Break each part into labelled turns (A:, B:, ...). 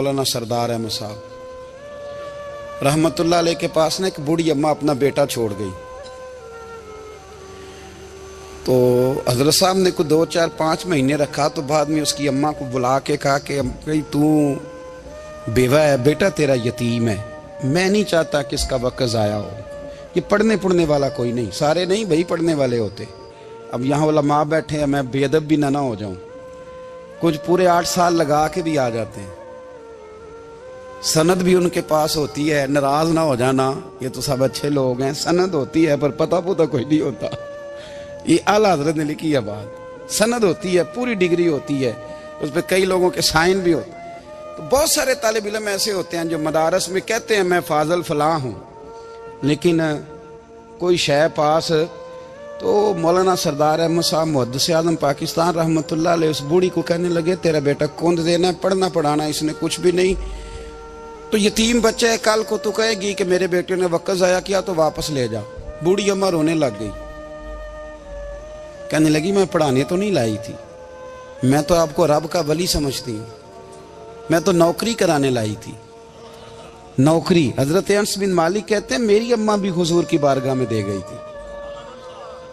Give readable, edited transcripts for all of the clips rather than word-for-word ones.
A: मौलाना सरदार अहमद साहब रहमतुल्लाह अलैह के पास ना एक बूढ़ी अम्मा अपना बेटा छोड़ गई। तो हजरत साहब ने कुछ 2 4 5 महीने रखा। तो बाद में उसकी अम्मा को बुला के कहा कि भाई तू बेवा है, बेटा तेरा यतीम है, मैं नहीं चाहता कि इसका वक्त ज़ाया हो। ये पढ़ने वाला कोई नहीं, सारे नहीं भाई पढ़ने वाले होते। अब यहाँ उलमा बैठे हैं, मैं बेअदब भी ना हो जाऊँ। कुछ पूरे 8 साल लगा के भी आ जाते हैं, सनद भी उनके पास होती है। नाराज ना हो जाना, ये तो सब अच्छे लोग हैं, सनद होती है पर पता पुता कोई नहीं होता। ये आला हजरत ने लिखी है बात, सनद होती है, पूरी डिग्री होती है, उस पर कई लोगों के साइन भी होते। तो बहुत सारे तालिब इल्म ऐसे होते हैं जो मदारस में कहते हैं मैं फाजल फलां हूँ, लेकिन कोई शय पास। तो मौलाना सरदार अहमद साहब मुहद्दिस आज़म पाकिस्तान रहमतुल्लाह अलैह उस बूढ़ी को कहने लगे तेरा बेटा कौन देना है, पढ़ना पढ़ाना इसने कुछ भी नहीं, तो यतीम बच्चा है, कल को तो कहेगी कि मेरे बेटे ने वक्त ज़ाया किया तो वापस ले जा। बूढ़ी अम्मा रोने लग गई, कहने लगी मैं पढ़ाने तो नहीं लाई थी, मैं तो आपको रब का वली समझती हूँ, मैं तो नौकरी कराने लाई थी, नौकरी। हजरत अनस बिन मालिक कहते हैं मेरी अम्मा भी हुजूर की बारगाह में दे गई थी।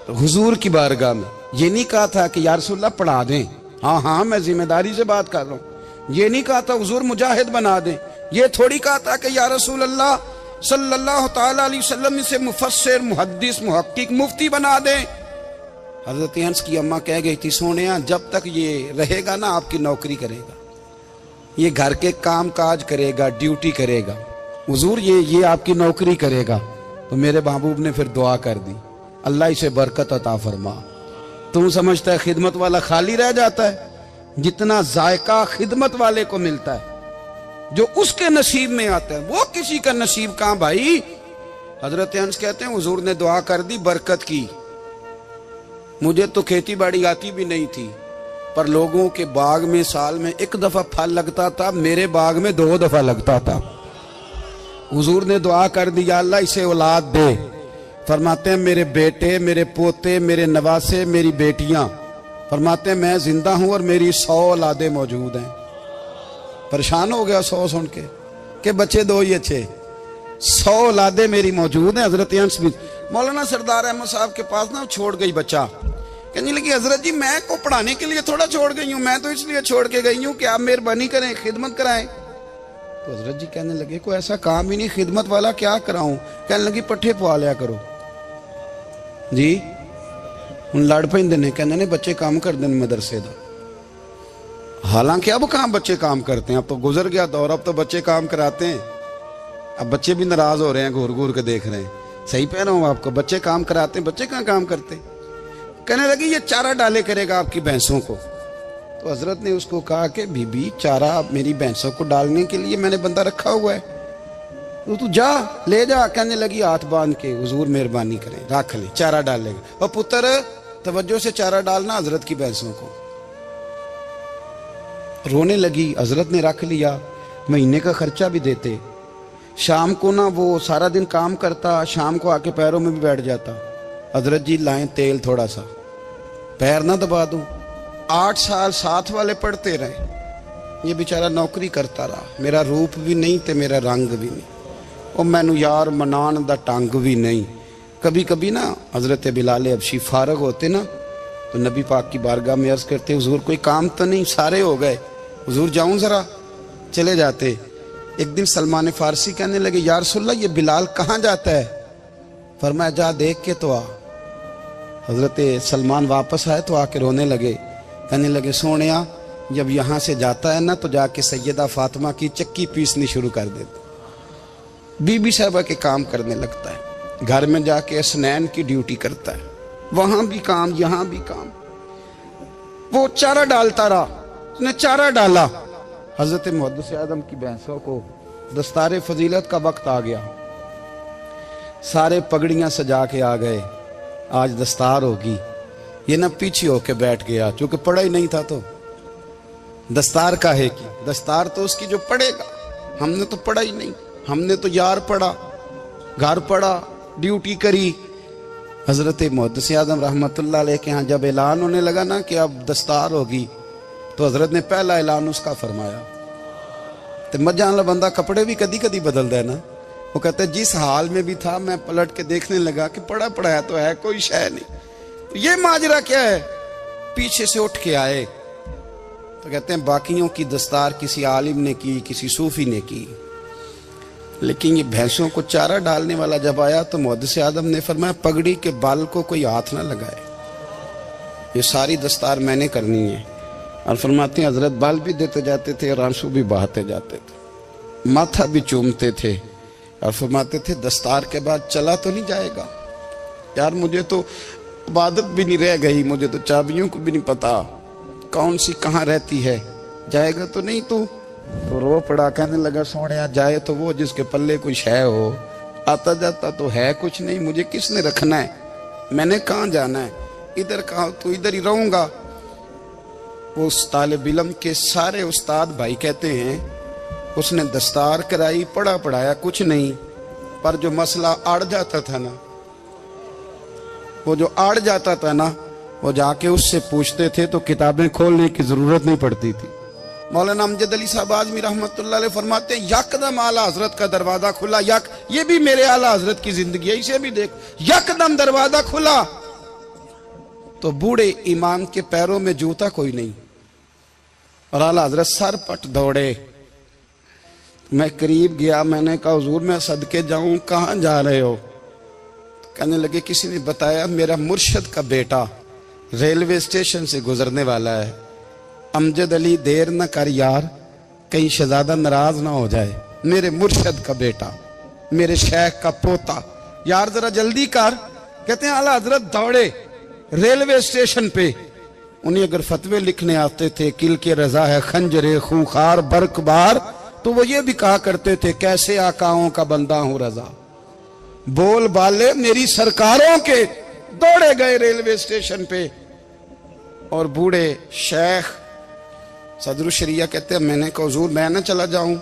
A: तो हुजूर की बारगाह में ये नहीं कहा था कि या रसूलल्लाह पढ़ा दें, हाँ हाँ मैं जिम्मेदारी से बात कर रहा हूँ। ये नहीं कहा था हुजूर मुजाहिद बना दें, ये थोड़ी कहा था कि या रसूल अल्लाह सल्लल्लाहु तआला अलैहि वसल्लम से मुफस्सिर मुहद्दिस मुहक्किक मुफ्ती बना दें। हजरत अनस की अम्मा कह गई थी सोनिया जब तक ये रहेगा ना आपकी नौकरी करेगा, ये घर के काम काज करेगा, ड्यूटी करेगा, हुजूर ये आपकी नौकरी करेगा। तो मेरे महबूब ने फिर दुआ कर दी, अल्लाह इसे बरकत अता फरमा। तुम समझता है खिदमत वाला खाली रह जाता है? जितना जायका खिदमत वाले को मिलता है, जो उसके नसीब में आता है, वो किसी का नसीब कहां भाई। हजरत अनस कहते हैं हुजूर ने दुआ कर दी, बरकत की। मुझे तो खेती बाड़ी आती भी नहीं थी, पर लोगों के बाग में साल में 1 दफा फल लगता था, मेरे बाग में 2 दफा लगता था। हुजूर ने दुआ कर दी अल्लाह इसे औलाद दे। फरमाते हैं मेरे बेटे, मेरे पोते, मेरे नवासे, मेरी बेटियां, फरमाते हैं मैं जिंदा हूं और मेरी 100 औलादे मौजूद हैं। परेशान हो गया 100 सुन के बच्चे 2 ही अच्छे, 100 औलादे मेरी मौजूद हैं। हजरत अनस भी मौलाना सरदार अहमद साहब के पास ना छोड़ गई बच्चा, कहने लगी हजरत जी मैं को पढ़ाने के लिए थोड़ा छोड़ गई हूँ, मैं तो इसलिए छोड़ के गई हूँ कि आप मेहरबानी करें खिदमत कराएं। तो हजरत जी कहने लगे कोई ऐसा काम ही नहीं, खिदमत वाला क्या कराऊं। कहने लगी पट्ठे पवा लिया करो जी। हूँ लड़ पेंदे ने, कहने ने बच्चे काम कर दें मदरसे का। हालांकि अब कहाँ बच्चे काम करते हैं, अब तो गुजर गया दौर, अब तो बच्चे काम कराते हैं। अब बच्चे भी नाराज हो रहे हैं, घूर घूर के देख रहे हैं। सही कह रहा हूँ आपको, बच्चे काम कराते हैं, बच्चे कहाँ काम करते। कहने लगी ये चारा डाले करेगा आपकी भैंसों को। तो हजरत ने उसको कहा कि बीबी चारा मेरी भैंसों को डालने के लिए मैंने बंदा रखा हुआ है, तो तू जा ले जा। कहने लगी हाथ बांध के हुजूर मेहरबानी करें रख ले, चारा डाल लेगा। और पुत्र तवज्जो से चारा डालना हजरत की भैंसों को। रोने लगी, हजरत ने रख लिया, महीने का खर्चा भी देते। शाम को ना वो सारा दिन काम करता, शाम को आके पैरों में भी बैठ जाता, हजरत जी लाएं तेल थोड़ा सा, पैर ना दबा दूं। 8 साल साथ वाले पढ़ते रहे, ये बेचारा नौकरी करता रहा, मेरा रूप भी नहीं ते मेरा रंग भी नहीं, और मैनू यार मनान दा टंग भी नहीं। कभी कभी ना हजरत बिलाल हबशी फारग होते ना, तो नबी पाक की बारगाह में अर्ज करते हुजूर कोई काम तो नहीं, सारे हो गए, हुजूर जाऊं जरा, चले जाते। एक दिन सलमान फारसी कहने लगे या रसूलल्लाह ये बिलाल कहाँ जाता है। फरमाया जा देख के तो आ। हजरत सलमान वापस आए तो आके रोने लगे, कहने लगे सोनिया जब यहाँ से जाता है ना तो जाके सैयदा फातिमा की चक्की पीसनी शुरू कर देता, बीबी साहबा के काम करने लगता है, घर में जाके स्नैन की ड्यूटी करता है, वहां भी काम यहाँ भी काम। वो चारा डालता रहा, उसने चारा डाला। हजरत मुहद्दिस आज़म की भैंसों को दस्तार फजीलत का वक्त आ गया, सारे पगड़ियां सजा के आ गए, आज दस्तार होगी। ये ना पीछे होके बैठ गया, चूंकि पढ़ा ही नहीं था तो दस्तार काहे की, दस्तार तो उसकी जो पढ़ेगा, हमने तो पढ़ा ही नहीं, हमने तो यार पढ़ा, घर पढ़ा, ड्यूटी करी। हजरत मुहद्दिस आज़म रहमतुल्लाह अलैह के यहाँ जब ऐलान होने लगा ना कि अब दस्तार होगी, तो हजरत ने पहला ऐलान उसका फरमाया, तो मजा वाला बंदा कपड़े भी कदी कदी बदलता है ना। वो कहते हैं जिस हाल में भी था मैं पलट के देखने लगा कि पड़ा पड़ा है तो है, कोई शय नहीं। तो ये माजरा क्या है? पीछे से उठ के आए तो कहते हैं बाकियों की दस्तार किसी आलिम ने की, किसी सूफी ने की, लेकिन ये भैंसों को चारा डालने वाला जब आया तो मुहद्दिस आदम ने फरमाया पगड़ी के बाल को कोई हाथ ना लगाए, ये सारी दस्तार मैंने करनी है। और फरमाते हैं हजरत बाल भी देते जाते थे और आंसू भी बहाते जाते थे, माथा भी चूमते थे और फरमाते थे दस्तार के बाद चला तो नहीं जाएगा यार, मुझे तो इबादत भी नहीं रह गई, मुझे तो चाबियों को भी नहीं पता कौन सी कहाँ रहती है, जाएगा तो नहीं तू? तो रो पड़ा, कहने लगा सोने जाए तो वो जिसके पल्ले कुछ है हो, आता जाता तो है कुछ नहीं, मुझे किसने रखना है, मैंने कहाँ जाना है, इधर कहाँ, तो इधर ही रहूंगा। उस तालिब इल्म के सारे उस्ताद भाई कहते हैं उसने दस्तार कराई, पढ़ा पढ़ाया कुछ नहीं, पर जो मसला अड़ जाता था ना, वो जो अड़ जाता था ना, वो जाके उससे पूछते थे तो किताबें खोलने की जरूरत नहीं पड़ती थी। मौलाना अमजद अली साहब आजमी रहमतुल्लाह अलैह फरमाते हैं यकदम आला हजरत का दरवाजा खुला, ये भी मेरे आला हजरत की जिंदगी है, इसे भी देख, यकदम दरवाजा खुला तो बूढ़े इमाम के पैरों में जूता कोई नहीं और आला हजरत सर पट दौड़े। मैं करीब गया, मैंने कहा हुजूर मैं सदके जाऊं, कहाँ जा रहे हो? कहने लगे किसी ने बताया मेरा मुर्शद का बेटा रेलवे स्टेशन से गुजरने वाला है, अमजद अली देर न कर यार, कहीं शहजादा नाराज ना हो जाए, मेरे मुर्शद का बेटा, मेरे शेख का पोता, यार जरा जल्दी कर। कहते हैं आला हजरत दौड़े रेलवे स्टेशन पे, उन्हें अगर फतवे लिखने आते थे किल के रजा है खंजरे खूंखार बरकबार, तो वो ये भी कहा करते थे कैसे आकाओं का बंदा हूं रजा, बोल बाले मेरी सरकारों के। दौड़े गए रेलवे स्टेशन पे और बूढ़े शेख सदरुल शरिया कहते हैं मैंने कहा हुजूर मैं ना चला जाऊं?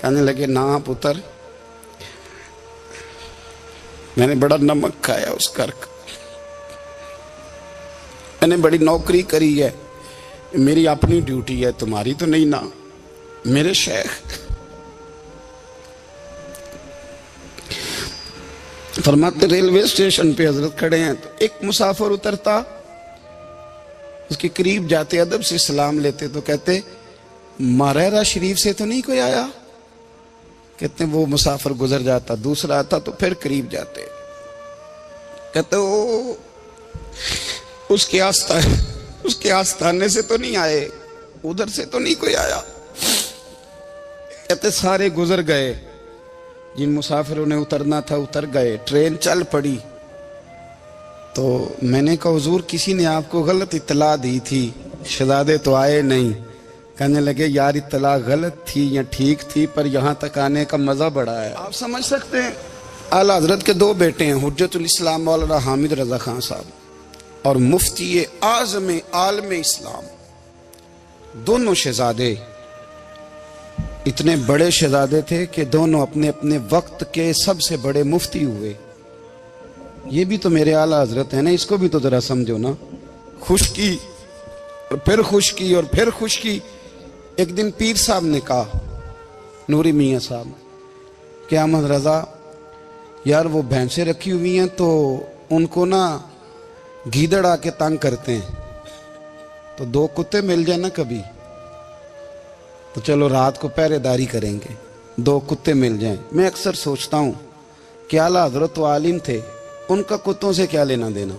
A: कहने लगे ना पुत्र, मैंने बड़ा नमक खाया उस घर का, मैंने बड़ी नौकरी करी है, मेरी अपनी ड्यूटी है, तुम्हारी तो नहीं ना। मेरे शेख फरमाते रेलवे स्टेशन पे हजरत खड़े हैं तो एक मुसाफिर उतरता, उसके करीब जाते अदब से सलाम लेते तो कहते मारेरा शरीफ से तो नहीं कोई आया? कहते वो मुसाफिर गुजर जाता, दूसरा आता तो फिर करीब जाते, कहते वो उसके आस्थाने से तो नहीं आए, उधर से तो नहीं कोई आया। कहते सारे गुजर गए, जिन मुसाफिरों ने उतरना था उतर गए, ट्रेन चल पड़ी। तो मैंने कहा हुजूर किसी ने आपको गलत इत्तला दी थी, शहजादे तो आए नहीं। कहने लगे यार इत्तला गलत थी या ठीक थी, पर यहाँ तक आने का मजा बड़ा है। आप समझ सकते हैं आला हजरत के दो बेटे हैं, हुज्जतुल इस्लाम मौलाना हामिद रजा खान साहब और मुफ्ती आज़म आलम इस्लाम, दोनों शहजादे इतने बड़े शहजादे थे कि दोनों अपने अपने वक्त के सबसे बड़े मुफ्ती हुए। ये भी तो मेरे आला हजरत है ना, इसको भी तो जरा समझो ना। खुश की और फिर खुश की और फिर खुश की। एक दिन पीर साहब ने कहा, नूरी मियाँ साहब, कि अहमद रजा यार वो भैंसें रखी हुई हैं तो उनको ना गीदड़ आके तंग करते हैं, तो दो कुत्ते मिल जाए ना कभी, तो चलो रात को पहरेदारी करेंगे, दो कुत्ते मिल जाएं। मैं अक्सर सोचता हूँ कि आला हजरत तो आलिम थे, उनका कुत्तों से क्या लेना देना।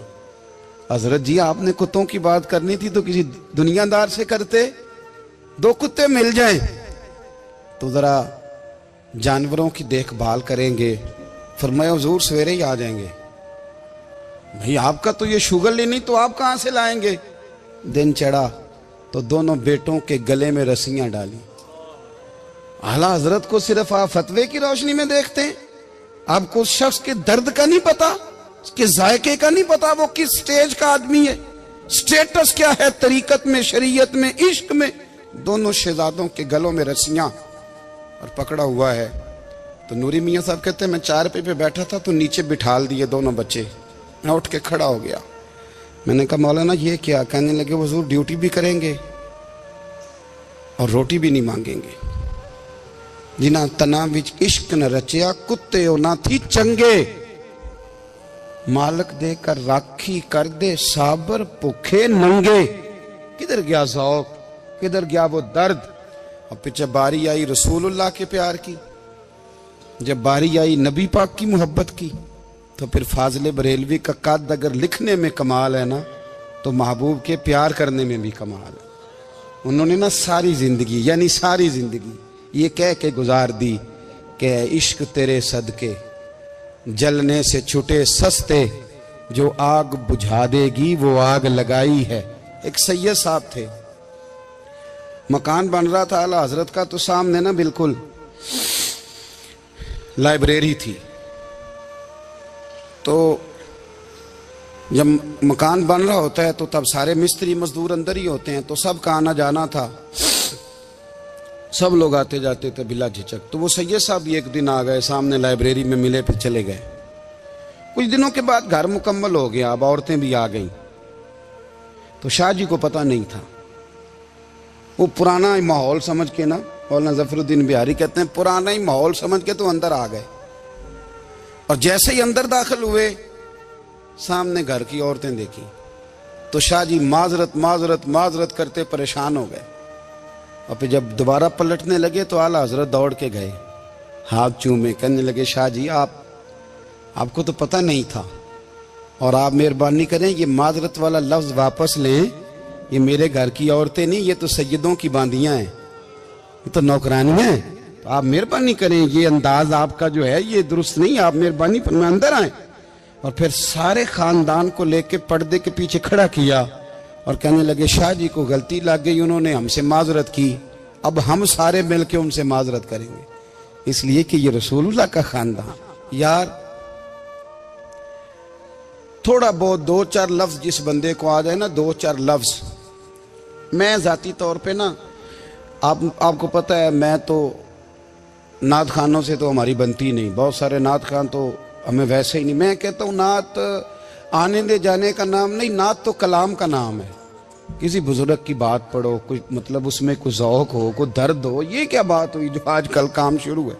A: हजरत जी आपने कुत्तों की बात करनी थी तो किसी दुनियादार से करते, दो कुत्ते मिल जाएं तो जरा जानवरों की देखभाल करेंगे। फरमाया हुजूर सवेरे ही आ जाएंगे। भाई आपका तो ये शुगर नहीं, तो आप कहाँ से लाएंगे? दिन चढ़ा तो दोनों बेटों के गले में रस्सियां डाली। आला हजरत को सिर्फ आप फतवे की रोशनी में देखते हैं, आपको उस शख्स के दर्द का नहीं पता, उसके जायके का नहीं पता, वो किस स्टेज का आदमी है, स्टेटस क्या है तरीकत में, शरीयत में, इश्क में। दोनों शहजादों के गलों में रस्सियां और पकड़ा हुआ है। तो नूरी मियाँ साहब कहते हैं मैं चारपाई पे बैठा था तो नीचे बिठाल दिए दोनों बच्चे। मैं उठ के खड़ा हो गया, मैंने कहा मौलाना ये क्या? कहने लगे हुजूर ड्यूटी भी करेंगे और रोटी भी नहीं मांगेंगे। जिन्हां तना विच इश्क न रचिया, कुत्ते ना थी चंगे। मालक देकर राखी कर दे साबर भुखे नंगे। किधर गया ज़ौक़, किधर गया वो दर्द। अब पीछे बारी आई रसूलुल्लाह के प्यार की, जब बारी आई नबी पाक की मोहब्बत की, तो फिर फाजिल बरेलवी का कद अगर लिखने में कमाल है ना, तो महबूब के प्यार करने में भी कमाल है। उन्होंने ना सारी जिंदगी, यानी सारी जिंदगी ये कह के गुजार दी कि इश्क तेरे सदके जलने से छुटे सस्ते, जो आग बुझा देगी वो आग लगाई है। एक सैयद साहब थे, मकान बन रहा था आला हजरत का, तो सामने ना बिल्कुल लाइब्रेरी थी। तो जब मकान बन रहा होता है तो तब सारे मिस्त्री मजदूर अंदर ही होते हैं, तो सब का आना जाना था, सब लोग आते जाते थे बिला झिझक। तो वो सैयद साहब भी एक दिन आ गए, सामने लाइब्रेरी में मिले, फिर चले गए। कुछ दिनों के बाद घर मुकम्मल हो गया, अब औरतें भी आ गईं। तो शाह जी को पता नहीं था, वो पुराना ही माहौल समझ के ना, मौलाना जफरुद्दीन बिहारी कहते हैं पुराना ही माहौल समझ के तो अंदर आ गए। और जैसे ही अंदर दाखिल हुए, सामने घर की औरतें देखी, तो शाह जी माजरत माजरत माजरत करते परेशान हो गए। और फिर जब दोबारा पलटने लगे तो आला हजरत दौड़ के गए, हाथ चूमे, कहने लगे शाह जी आपको तो पता नहीं था, और आप मेहरबानी करें ये माजरत वाला लफ्ज वापस लें, ये मेरे घर की औरतें नहीं, ये तो सैयदों की बांदियां हैं, ये तो नौकरानियां हैं, तो आप मेहरबानी करें, ये अंदाज आपका जो है ये दुरुस्त नहीं, आप मेहरबानी पर मैं अंदर आए। और फिर सारे खानदान को लेके पर्दे के पीछे खड़ा किया और कहने लगे शाह जी को गलती लग गई, उन्होंने हमसे माजरत की, अब हम सारे मिलके उनसे माजरत करेंगे, इसलिए कि ये रसूलुल्लाह का खानदान। यार थोड़ा बहुत दो चार लफ्ज जिस बंदे को आ जाए ना, दो चार लफ्ज, मैं जाती तौर पे ना, आपको पता है मैं तो नात खानों से तो हमारी बनती नहीं, बहुत सारे नात खान तो हमें वैसे ही नहीं। मैं कहता हूँ नात आने दे जाने का नाम नहीं, नात तो कलाम का नाम है। किसी बुजुर्ग की बात पढ़ो, कोई मतलब उसमें कोई ज़ौक़ हो, कोई दर्द हो, ये क्या बात हुई जो आजकल काम शुरू है।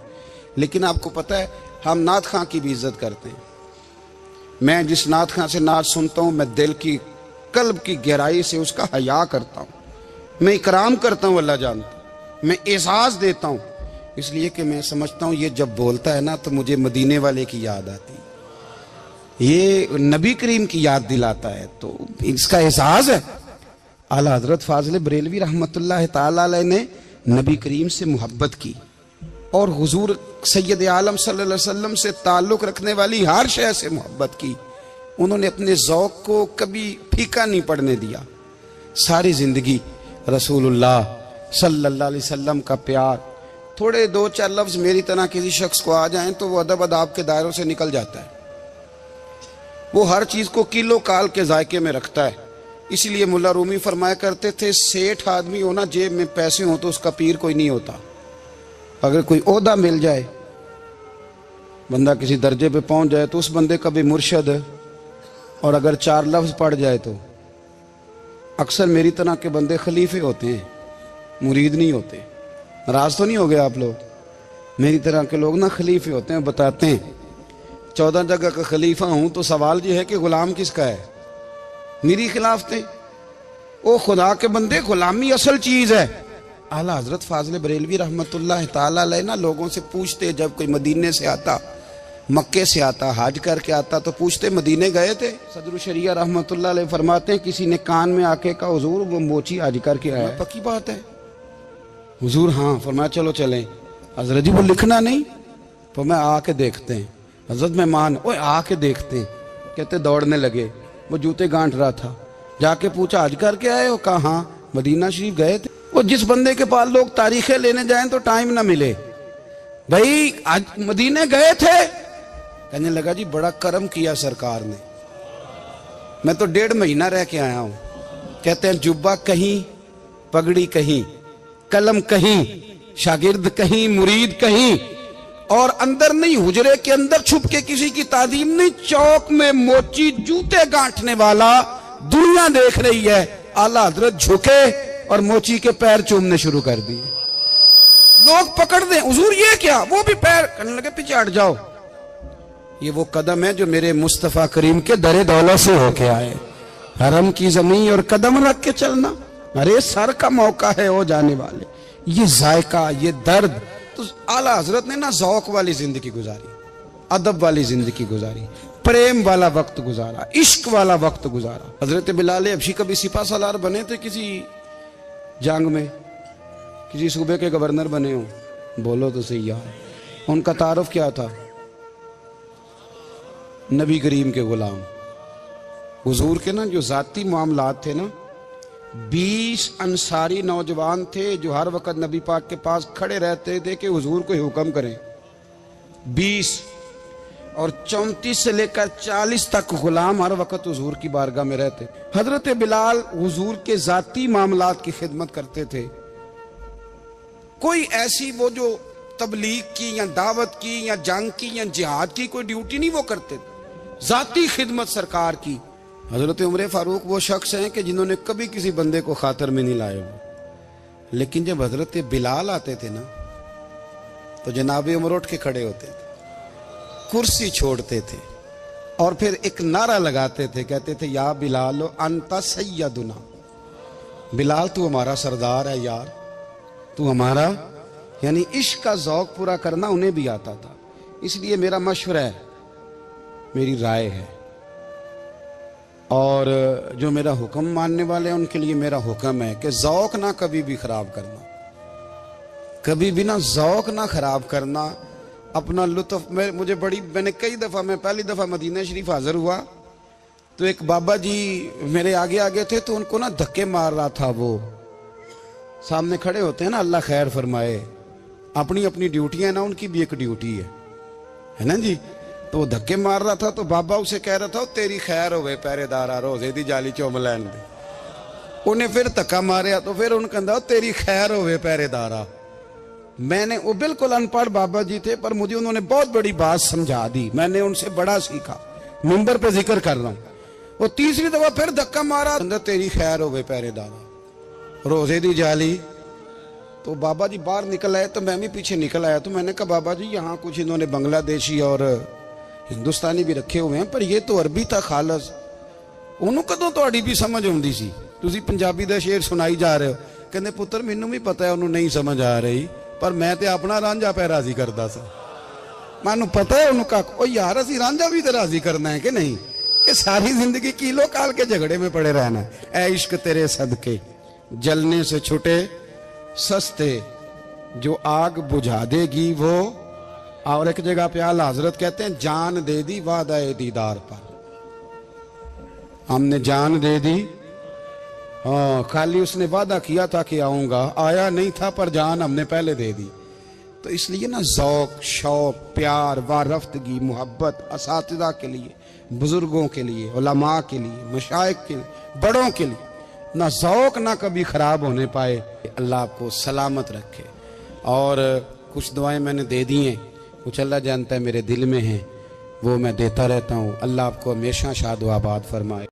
A: लेकिन आपको पता है हम नात खां की भी इज्जत करते हैं। मैं जिस नात खां से नात सुनता हूँ, मैं दिल की कल्ब की गहराई से उसका हया करता हूँ, मैं इकराम करता हूँ, अल्लाह जानता, मैं एहसास देता हूँ, इसलिए कि मैं समझता हूँ ये जब बोलता है ना तो मुझे मदीने वाले की याद आती है, ये नबी करीम की याद दिलाता है, तो इसका एहसास है। आला हजरत फाजिल बरेलवी रहमतुल्लाह ताला अलैह ने नबी करीम से मोहब्बत की और हुजूर सैयद आलम सल्लल्लाहु अलैहि वसल्लम से ताल्लुक़ रखने वाली हर शय से मोहब्बत की। उन्होंने अपने ज़ौक़ को कभी फीका नहीं पड़ने दिया। सारी ज़िंदगी रसूलुल्लाह सल्लल्लाहु अलैहि वसल्लम का प्यार। थोड़े दो चार लफ्ज़ मेरी तरह किसी शख्स को आ जाएं तो वो अदब अदाब के दायरों से निकल जाता है। वो हर चीज़ को किलो काल के जायके में रखता है। इसलिए मुल्ला रूमी फरमाया करते थे, सेठ आदमी हो ना, जेब में पैसे हो तो उसका पीर कोई नहीं होता। अगर कोई ओहदा मिल जाए, बंदा किसी दर्जे पे पहुंच जाए, तो उस बंदे का भी मुर्शद है। और अगर चार लफ्ज़ पढ़ जाए तो अक्सर मेरी तरह के बंदे खलीफे होते हैं, मुरीद नहीं होते। नाराज तो नहीं हो गए आप लोग? मेरी तरह के लोग ना खलीफे होते हैं, बताते हैं 14 जगह का खलीफा हूं, तो सवाल ये है कि गुलाम किसका है? मेरी खिलाफते। ओ खुदा के बंदे, गुलामी असल चीज है। आला हजरत फाजिल बरेलवी रहमतुल्लाह ताला अलैह ना लोगों से पूछते, जब कोई मदीने से आता, मक्के से आता, हज करके आता, तो पूछते मदीने गए थे? सदरुल शरिया रहमतुल्लाह अलैह फरमाते हैं, किसी ने कान में आके कहा हुजूर वो मोची हज करके आया। पक्की बात है हुजूर? हाँ। फरमाया चलो चलें। हजरत जी वो लिखना नहीं? तो मैं आके देखते हैं। हजरत मेहमान, ओए आके देखते हैं। कहते दौड़ने लगे, वो जूते गांठ रहा था। जाके पूछा हज करके आए हो? कहा हाँ, मदीना शरीफ गए थे। वो जिस बंदे के पास लोग तारीखें लेने जाएं तो टाइम ना मिले, भाई आज मदीने गए थे? कहने लगा जी बड़ा करम किया सरकार ने, मैं तो 1.5 महीना रह के आया हूं। कहते हैं जुब्बा कहीं, पगड़ी कहीं, कलम कहीं, शागिर्द कहीं, मुरीद कहीं, और अंदर नहीं, हुजरे के अंदर छुप के किसी की तादीम नहीं, चौक में मोची जूते गांठने वाला दुनिया देख रही है। आला हजरत झुके और मोची के पैर चूमने शुरू कर दिए। लोग पकड़ दें, हुजूर ये क्या, वो भी पैर करने लगे, पीछे हट जाओ। ये वो कदम है जो मेरे मुस्तफा करीम के दरे दौलत से होके आए। हरम की जमीन और कदम रख के चलना, अरे सर का मौका है वो जाने वाले। ये जायका, ये दर्द, तो आला हजरत ने ना ज़ौक वाली जिंदगी गुजारी, अदब वाली जिंदगी गुजारी, प्रेम वाला वक्त गुजारा, इश्क वाला वक्त गुजारा। हजरत बिलाल हबशी कभी सिपा सालार बने थे किसी जंग में, किसी सूबे के गवर्नर बने हो? बोलो तो सही यार। उनका तारुफ क्या था? नबी करीम के गुलाम। हुजूर के ना जो जाती मामलात थे ना, 20 अंसारी नौजवान थे जो हर वक्त नबी पाक के पास खड़े रहते थे कि हुजूर को हुक्म करें। 20 और 34 से लेकर 40 तक गुलाम हर वक्त हुजूर की बारगाह में रहते। हजरत बिलाल हुजूर के जाती मामलात की खिदमत करते थे। कोई ऐसी वो जो तबलीग की या दावत की या जंग की या जिहाद की कोई ड्यूटी नहीं वो करते थे, जाती खिदमत सरकार की। हजरत उमर फारूक वो शख्स हैं कि जिन्होंने कभी किसी बंदे को खातर में नहीं लाए हो, लेकिन जब हजरत बिलाल आते थे ना तो जनाब उमर उठ के खड़े होते थे, कुर्सी छोड़ते थे और फिर एक नारा लगाते थे, कहते थे या बिलाल अंता सैयदुना, बिलाल तू हमारा सरदार है यार, तू हमारा। यानी इश्क का ज़ौक पूरा करना उन्हें भी आता था। इसलिए मेरा मशवरा है, मेरी राय है, और जो मेरा हुक्म मानने वाले हैं उनके लिए मेरा हुक्म है कि ज़ौक ना कभी भी खराब करना, कभी भी ना ज़ौक ना खराब करना, अपना लुत्फ। मैंने कई दफ़ा, मैं पहली दफ़ा मदीना शरीफ हाजिर हुआ तो एक बाबा जी मेरे आगे आगे थे, तो उनको ना धक्के मार रहा था। वो सामने खड़े होते हैं ना, अल्लाह खैर फरमाए, अपनी अपनी ड्यूटियां ना, उनकी भी एक ड्यूटी है ना जी। तो वो धक्के मार रहा था तो बाबा उसे कह रहा था तेरी खैर होवे पहरेदारा, रोजे दी जाली चुम लैन दे। उन्हें फिर धक्का मारिया तो फिर उन्हें कहता तेरी खैर होवे पहरेदारा। मैंने, वो बिल्कुल अनपढ़ बाबा जी थे पर मुझे उन्होंने बहुत बड़ी बात समझा दी, मैंने उनसे बड़ा सीखा, मिंबर पे जिक्र कर रहा हूं। वो तीसरी दफा फिर धक्का मारा, तेरी खैर होवे पहरेदारा, रोजे दी जाली। तो बाबा जी बाहर निकल आए तो मैं भी पीछे निकल आया। तो मैंने कहा बाबा जी यहाँ कुछ इन्होंने बांग्लादेशी और हिंदुस्तानी भी रखे हुए हैं, पर ये तो अरबी था खालस। ਉਹਨੂੰ ਕਦੋਂ ਤੁਹਾਡੀ भी समझ आती सी? ਤੁਸੀਂ पंजाबी का शेर सुनाई जा रहे हो। कहते पुत्र मैनू भी पता है उन्होंने नहीं समझ आ रही, पर मैं तो अपना रांझा पै राजी करता सा। मैनू पता है उन्होंने कहा ओ यार असी रांझा भी तो राजी करना है कि नहीं, कि सारी जिंदगी कीलो काल के झगड़े में पड़े रहना है। ऐ इश्क तेरे सदके जलने से छुटे सस्ते, जो आग बुझा देगी वो। और एक जगह पे आला हजरत कहते हैं जान दे दी वादा दीदार पर, हमने जान दे दी। हाँ, खाली उसने वादा किया था कि आऊंगा, आया नहीं था, पर जान हमने पहले दे दी। तो इसलिए ना ज़ौक, शौक, प्यार, वारफ्तगी, मोहब्बत असातिज़ा के लिए, बुजुर्गों के लिए, उलमा के लिए, मशाइख के लिए, बड़ों के लिए ना ज़ौक ना कभी ख़राब होने पाए। अल्लाह आपको सलामत रखे। और कुछ दुआएं मैंने दे दी हैं, कुछ अल्लाह जानता है मेरे दिल में हैं, वो मैं देता रहता हूँ। अल्लाह आपको हमेशा शाद व आबाद फरमाए।